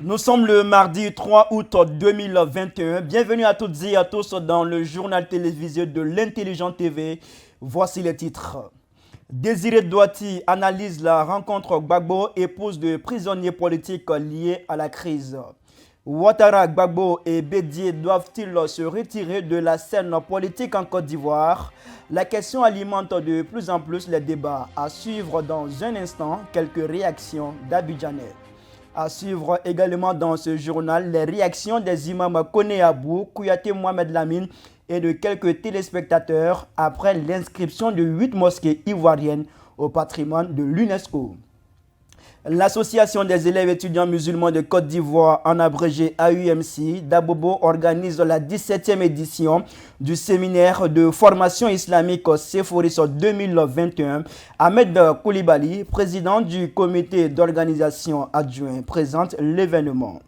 Nous sommes le mardi 3 août 2021. Bienvenue à toutes et à tous dans le journal télévisé de l'Intelligent TV. Voici les titres. Désiré Douati analyse la rencontre Gbagbo, épouse de prisonniers politiques liés à la crise. Ouattara, Gbagbo et Bédié doivent-ils se retirer de la scène politique en Côte d'Ivoire? La question alimente de plus en plus les débats. À suivre dans un instant quelques réactions d'Abidjanais. À suivre également dans ce journal les réactions des imams Koné Abou, Kouyaté Mohamed Lamine et de quelques téléspectateurs après l'inscription de 8 mosquées ivoiriennes au patrimoine de l'UNESCO. L'Association des élèves étudiants musulmans de Côte d'Ivoire, en abrégé AUMC, d'Abobo, organise la 17e édition du séminaire de formation islamique Sephoris 2021. Ahmed Koulibaly, président du comité d'organisation adjoint, présente l'événement.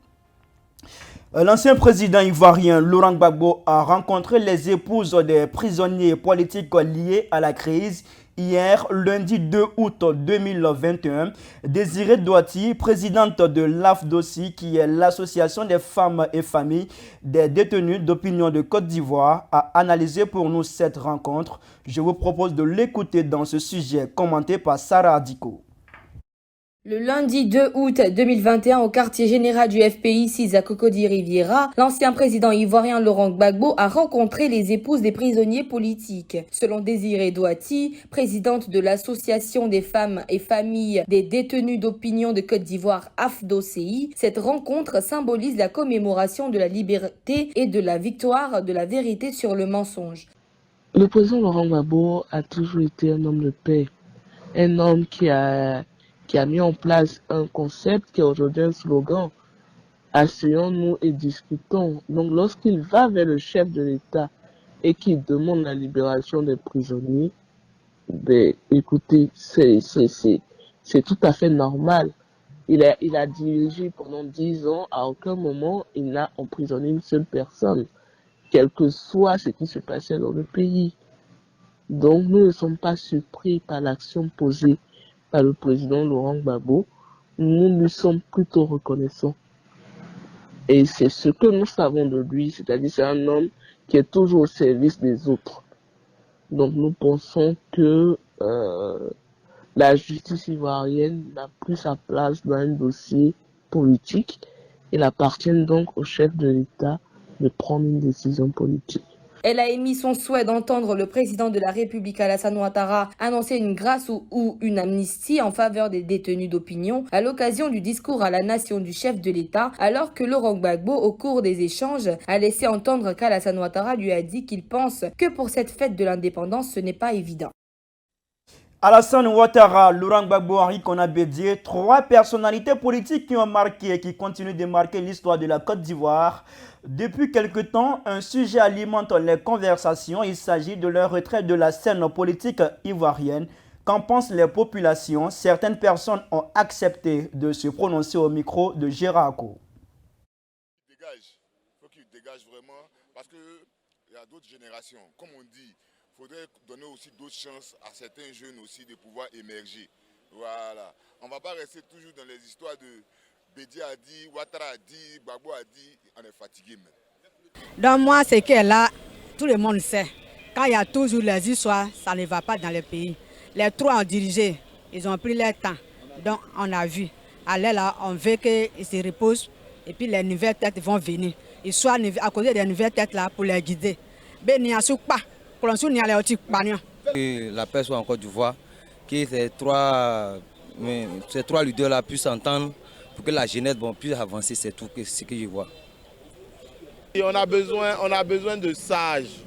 L'ancien président ivoirien Laurent Gbagbo a rencontré les épouses des prisonniers politiques liés à la crise hier, lundi 2 août 2021. Désiré Douati, présidente de l'AFDOCI, qui est l'association des femmes et familles des détenus d'opinion de Côte d'Ivoire, a analysé pour nous cette rencontre. Je vous propose de l'écouter dans ce sujet commenté par Sarah Adiko. Le lundi 2 août 2021, au quartier général du FPI 6 à Cocody Riviera, l'ancien président ivoirien Laurent Gbagbo a rencontré les épouses des prisonniers politiques. Selon Désiré Douati, présidente de l'association des femmes et familles des détenus d'opinion de Côte d'Ivoire AFDOCI, cette rencontre symbolise la commémoration de la liberté et de la victoire de la vérité sur le mensonge. Le président Laurent Gbagbo a toujours été un homme de paix, un homme qui a mis en place un concept qui est aujourd'hui un slogan. Asseyons-nous et discutons. Donc lorsqu'il va vers le chef de l'État et qu'il demande la libération des prisonniers, écoutez, c'est tout à fait normal. Il a dirigé pendant 10 ans, à aucun moment il n'a emprisonné une seule personne, quel que soit ce qui se passait dans le pays. Donc nous ne sommes pas surpris par l'action posée par le président Laurent Gbagbo. Nous lui sommes plutôt reconnaissants. Et c'est ce que nous savons de lui, c'est-à-dire c'est un homme qui est toujours au service des autres. Donc nous pensons que la justice ivoirienne n'a plus sa place dans un dossier politique. Il appartient donc au chef de l'État de prendre une décision politique. Elle a émis son souhait d'entendre le président de la République Alassane Ouattara annoncer une grâce ou une amnistie en faveur des détenus d'opinion à l'occasion du discours à la nation du chef de l'État, alors que Laurent Gbagbo, au cours des échanges, a laissé entendre qu'Alassane Ouattara lui a dit qu'il pense que pour cette fête de l'indépendance, ce n'est pas évident. Alassane Ouattara, Laurent Gbagbo, Henri Koné Bédié, 3 personnalités politiques qui ont marqué et qui continuent de marquer l'histoire de la Côte d'Ivoire. Depuis quelque temps, un sujet alimente les conversations. Il s'agit de leur retrait de la scène politique ivoirienne. Qu'en pensent les populations? Certaines personnes ont accepté de se prononcer au micro de Gérard Ako. Il faut qu'il dégage vraiment parce qu'il y a d'autres générations. Comme on dit, il faudrait donner aussi d'autres chances à certains jeunes aussi de pouvoir émerger. Voilà. On ne va pas rester toujours dans les histoires de Bédié a dit, Ouattara a dit, Gbagbo a dit, on est fatigué même. Donc moi, c'est que là, tout le monde sait. Quand il y a toujours les histoires, ça ne va pas dans le pays. Les 3 ont dirigé, ils ont pris leur temps. Donc on a vu. Alors là, on veut qu'ils se reposent et puis les nouvelles têtes vont venir. Ils sont à cause des nouvelles têtes là pour les guider. La paix soit en Côte d'Ivoire, que ces 3 leaders là puissent s'entendre pour que la jeunesse puisse avancer, c'est tout ce que je vois. Et on a besoin de sages.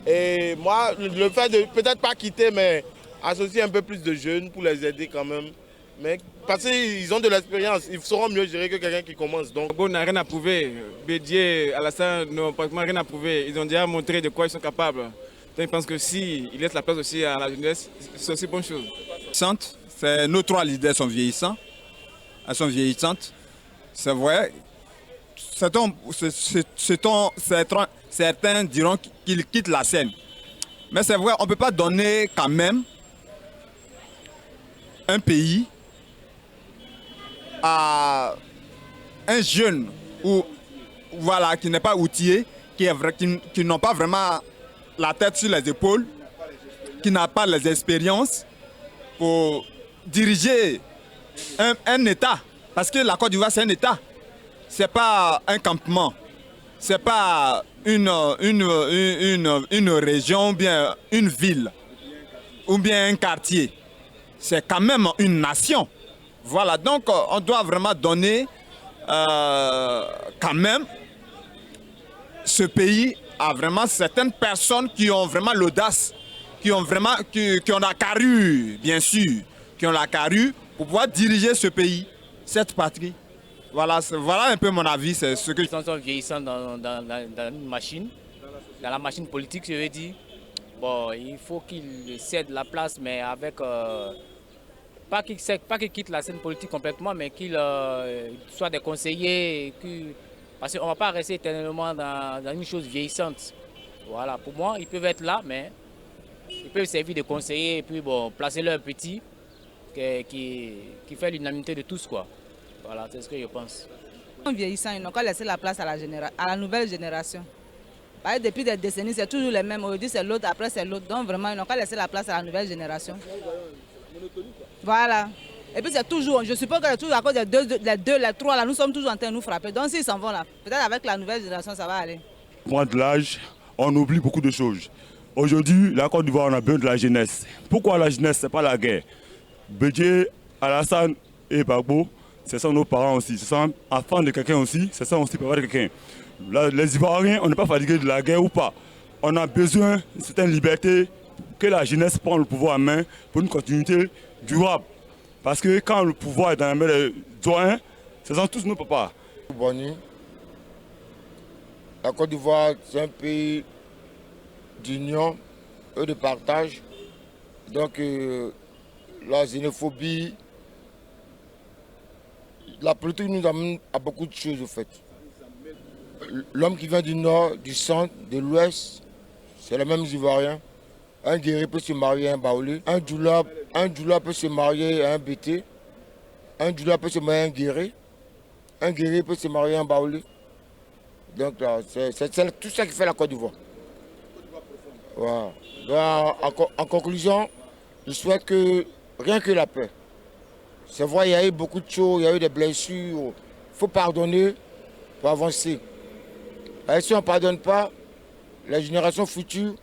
Et moi, le fait de peut-être pas quitter, mais associer un peu plus de jeunes pour les aider quand même. Mais parce qu'ils ont de l'expérience, ils sauront mieux gérer que quelqu'un qui commence. Donc, Gbagbo n'a rien à prouver. Bédié, Alassane n'ont pratiquement rien à prouver. Ils ont déjà montré de quoi ils sont capables. Donc je pense que s'ils laissent la place aussi à la jeunesse, c'est aussi bonne chose. Nos 3 leaders sont vieillissants. Elles sont vieillissantes. C'est vrai certains diront qu'il quitte la scène. Mais c'est vrai, on ne peut pas donner quand même un pays à un jeune ou, voilà, qui n'est pas outillé, qui n'ont pas vraiment la tête sur les épaules, qui n'a pas les expériences pour diriger un État. Parce que la Côte d'Ivoire, c'est un État. Ce n'est pas un campement. Ce n'est pas une région, ou bien une ville, ou bien un quartier. C'est quand même une nation. Voilà, donc on doit vraiment donner quand même ce pays à vraiment certaines personnes qui ont vraiment l'audace, qui ont la carrure, bien sûr, qui ont la carrure pour pouvoir diriger ce pays, cette patrie. Voilà, voilà un peu mon avis, c'est ce que ils sont vieillissants dans une machine, dans la machine politique, je veux dire. Bon, il faut qu'ils cèdent la place, mais avec pas qu'ils quittent la scène politique complètement, mais qu'ils soient des conseillers, parce qu'on ne va pas rester éternellement dans une chose vieillissante. Voilà, pour moi, ils peuvent être là, mais ils peuvent servir de conseillers et puis bon, placer leur petit qui fait l'unanimité de tous, quoi. Voilà, c'est ce que je pense. En vieillissant, ils n'ont qu'à laisser la place à la nouvelle génération. Parce que depuis des décennies, c'est toujours les mêmes. Aujourd'hui, c'est l'autre, après, c'est l'autre. Donc, vraiment, ils n'ont qu'à laisser la place à la nouvelle génération. Voilà. Et puis, c'est toujours, je suppose que c'est toujours à cause des deux, les trois, là, nous sommes toujours en train de nous frapper. Donc, s'ils s'en vont là, peut-être avec la nouvelle génération, ça va aller. Moi, de l'âge, on oublie beaucoup de choses. Aujourd'hui, la Côte d'Ivoire, on a besoin de la jeunesse. Pourquoi la jeunesse? Ce n'est pas la guerre. Bédié, Alassane et Gbagbo, ce sont nos parents aussi. Ce sont enfants de quelqu'un aussi. Ce sont aussi parents de quelqu'un. Les Ivoiriens, on n'est pas fatigués de la guerre ou pas. On a besoin d'une certaine liberté, que la jeunesse prenne le pouvoir en main pour une continuité durable. Parce que quand le pouvoir est dans la main des doyens, ce sont tous nos papas. Bonne la Côte d'Ivoire, c'est un pays d'union et de partage. Donc la xénophobie, la politique nous amène à beaucoup de choses, au fait. L'homme qui vient du nord, du centre, de l'ouest, c'est le même Ivoirien. Un guerrier peut se marier à un baoulé. Un djoula peut se marier à un bété. Un djoula peut se marier à un guerrier. Un guerrier peut se marier à un baoulé. Donc c'est tout ça qui fait la Côte d'Ivoire. Voilà. Donc, en conclusion, je souhaite que rien que la paix. C'est vrai, il y a eu beaucoup de choses, il y a eu des blessures. Il faut pardonner pour avancer. Et si on ne pardonne pas, les générations futures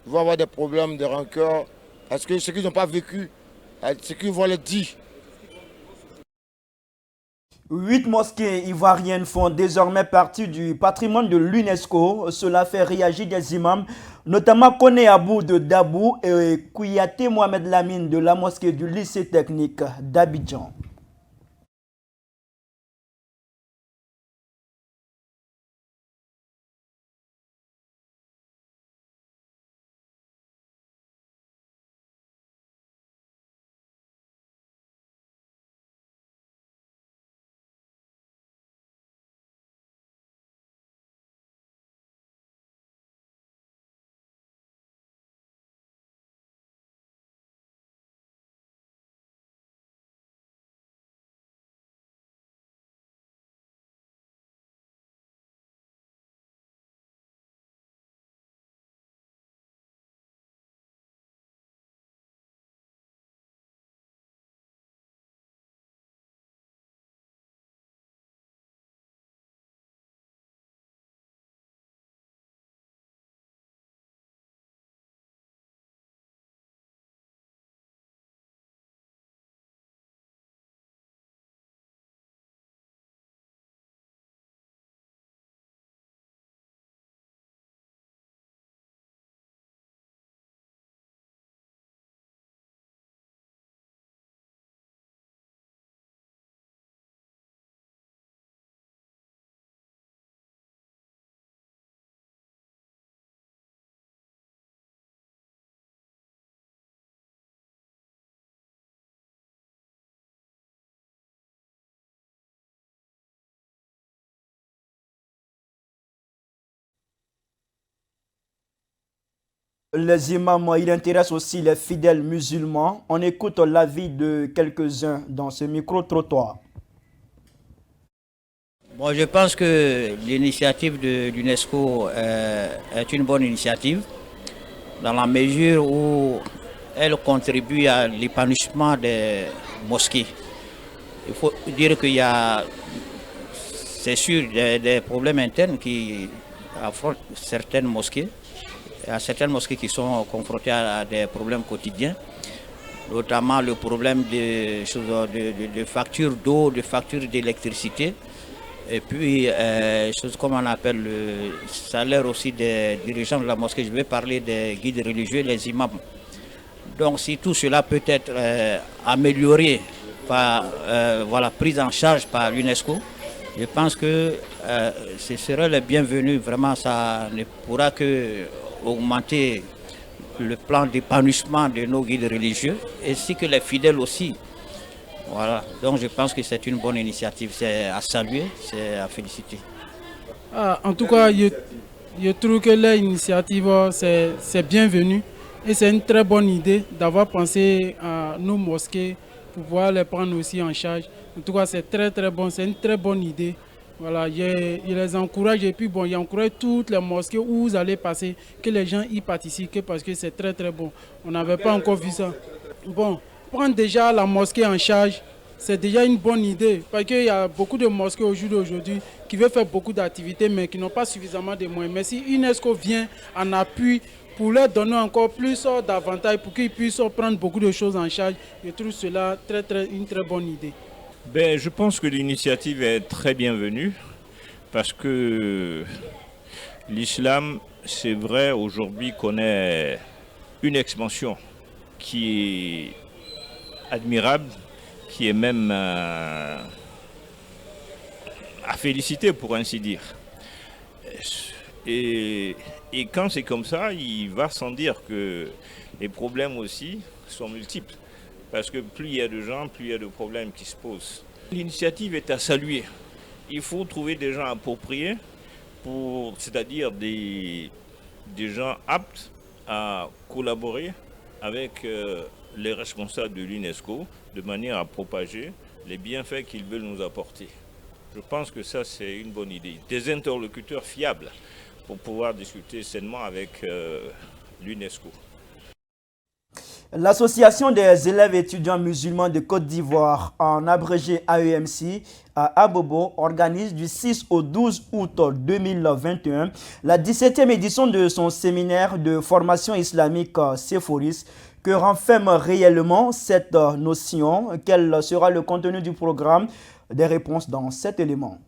vont avoir des problèmes, des rancœurs, parce que ce qu'ils n'ont pas vécu, ce qu'ils vont leur dire. 8 mosquées ivoiriennes font désormais partie du patrimoine de l'UNESCO. Cela fait réagir des imams, notamment Kone Abou de Dabou et Kouyaté Mohamed Lamine de la mosquée du lycée technique d'Abidjan. Les imams, il intéresse aussi les fidèles musulmans. On écoute l'avis de quelques-uns dans ce micro-trottoir. Bon, je pense que l'initiative de l'UNESCO est une bonne initiative dans la mesure où elle contribue à l'épanouissement des mosquées. Il faut dire qu'il y a, c'est sûr, des problèmes internes qui affrontent certaines mosquées. Il y a certaines mosquées qui sont confrontées à des problèmes quotidiens, notamment le problème de factures d'eau, de factures d'électricité. Et puis, choses comme on appelle le salaire aussi des dirigeants de la mosquée. Je vais parler des guides religieux, les imams. Donc, si tout cela peut être amélioré par, prise en charge par l'UNESCO, je pense que ce serait le bienvenu. Vraiment, ça ne pourra que augmenter le plan d'épanouissement de nos guides religieux, ainsi que les fidèles aussi. Voilà, donc je pense que c'est une bonne initiative, c'est à saluer, c'est à féliciter. En tout cas, je trouve que l'initiative, c'est bienvenu et c'est une très bonne idée d'avoir pensé à nos mosquées pour pouvoir les prendre aussi en charge. En tout cas, c'est très bon, c'est une très bonne idée. Voilà, je les encourage et puis bon, j'encourage toutes les mosquées où vous allez passer, que les gens y participent parce que c'est très bon. On n'avait pas encore vu ça. Bon. Prendre déjà la mosquée en charge, c'est déjà une bonne idée. Parce qu'il y a beaucoup de mosquées au jour d'aujourd'hui qui veulent faire beaucoup d'activités mais qui n'ont pas suffisamment de moyens. Mais si UNESCO vient en appui pour leur donner encore plus d'avantages, pour qu'ils puissent prendre beaucoup de choses en charge, je trouve cela une très bonne idée. Je pense que l'initiative est très bienvenue parce que l'islam, c'est vrai, aujourd'hui connaît une expansion qui est admirable, qui est même à féliciter pour ainsi dire. Et quand c'est comme ça, il va sans dire que les problèmes aussi sont multiples. Parce que plus il y a de gens, plus il y a de problèmes qui se posent. L'initiative est à saluer. Il faut trouver des gens appropriés, c'est-à-dire des gens aptes à collaborer avec les responsables de l'UNESCO de manière à propager les bienfaits qu'ils veulent nous apporter. Je pense que ça, c'est une bonne idée. Des interlocuteurs fiables pour pouvoir discuter sainement avec l'UNESCO. L'association des élèves étudiants musulmans de Côte d'Ivoire, en abrégé AEMC, à Abobo, organise du 6 au 12 août 2021 la 17e édition de son séminaire de formation islamique Sephoris, que renferme réellement cette notion. Quel sera le contenu du programme? Des réponses dans cet élément.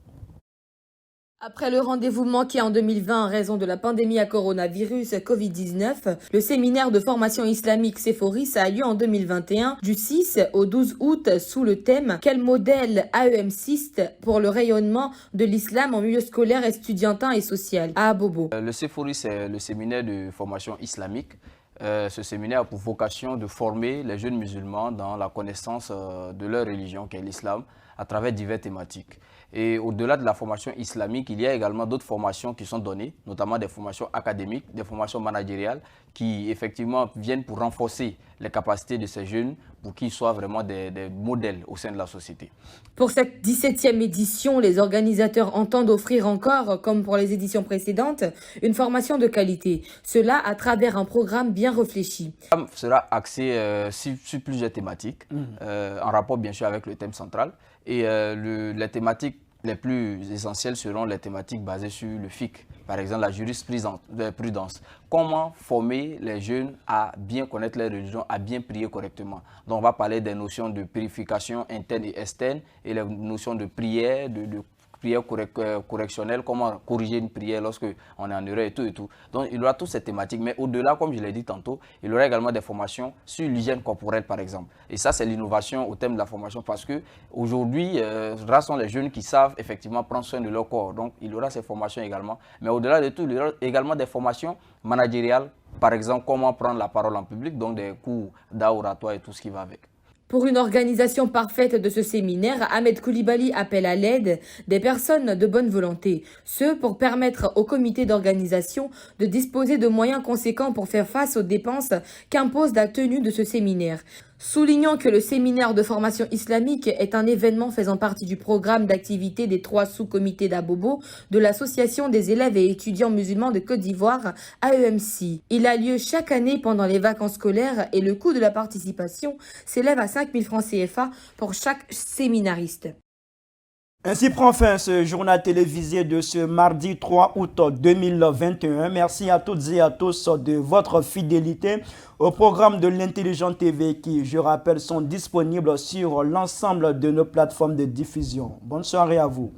Après le rendez-vous manqué en 2020 en raison de la pandémie à coronavirus Covid-19, le séminaire de formation islamique Sephoris a lieu en 2021 du 6 au 12 août sous le thème « Quel modèle AEMCiste pour le rayonnement de l'islam en milieu scolaire, estudiantin et social » à Abobo. Le Sephoris, c'est le séminaire de formation islamique. Ce séminaire a pour vocation de former les jeunes musulmans dans la connaissance de leur religion, qui est l'islam, à travers diverses thématiques. Et au-delà de la formation islamique, il y a également d'autres formations qui sont données, notamment des formations académiques, des formations managériales, qui effectivement viennent pour renforcer les capacités de ces jeunes pour qu'ils soient vraiment des modèles au sein de la société. Pour cette 17e édition, les organisateurs entendent offrir encore, comme pour les éditions précédentes, une formation de qualité. Cela à travers un programme bien réfléchi. Le programme sera axé sur plusieurs thématiques, en rapport bien sûr avec le thème central. Et les thématiques les plus essentielles seront les thématiques basées sur le fiqh, par exemple la jurisprudence. Comment former les jeunes à bien connaître leur religion, à bien prier correctement. Donc on va parler des notions de purification interne et externe et les notions de prière, de prière correctionnelle, comment corriger une prière lorsque on est en erreur et tout. Donc il y aura toutes ces thématiques, mais au-delà, comme je l'ai dit tantôt, il y aura également des formations sur l'hygiène corporelle par exemple. Et ça c'est l'innovation au thème de la formation parce que aujourd'hui, rares sont les jeunes qui savent effectivement prendre soin de leur corps. Donc il y aura ces formations également, mais au-delà de tout, il y aura également des formations managériales, par exemple comment prendre la parole en public, donc des cours d'art oratoire et tout ce qui va avec. Pour une organisation parfaite de ce séminaire, Ahmed Koulibaly appelle à l'aide des personnes de bonne volonté, ce pour permettre au comité d'organisation de disposer de moyens conséquents pour faire face aux dépenses qu'impose la tenue de ce séminaire. Soulignant que le séminaire de formation islamique est un événement faisant partie du programme d'activité des 3 sous-comités d'Abobo de l'Association des élèves et étudiants musulmans de Côte d'Ivoire, AEMC. Il a lieu chaque année pendant les vacances scolaires et le coût de la participation s'élève à 5 000 francs CFA pour chaque séminariste. Ainsi prend fin ce journal télévisé de ce mardi 3 août 2021. Merci à toutes et à tous de votre fidélité au programme de l'Intelligent TV qui, je rappelle, sont disponibles sur l'ensemble de nos plateformes de diffusion. Bonne soirée à vous.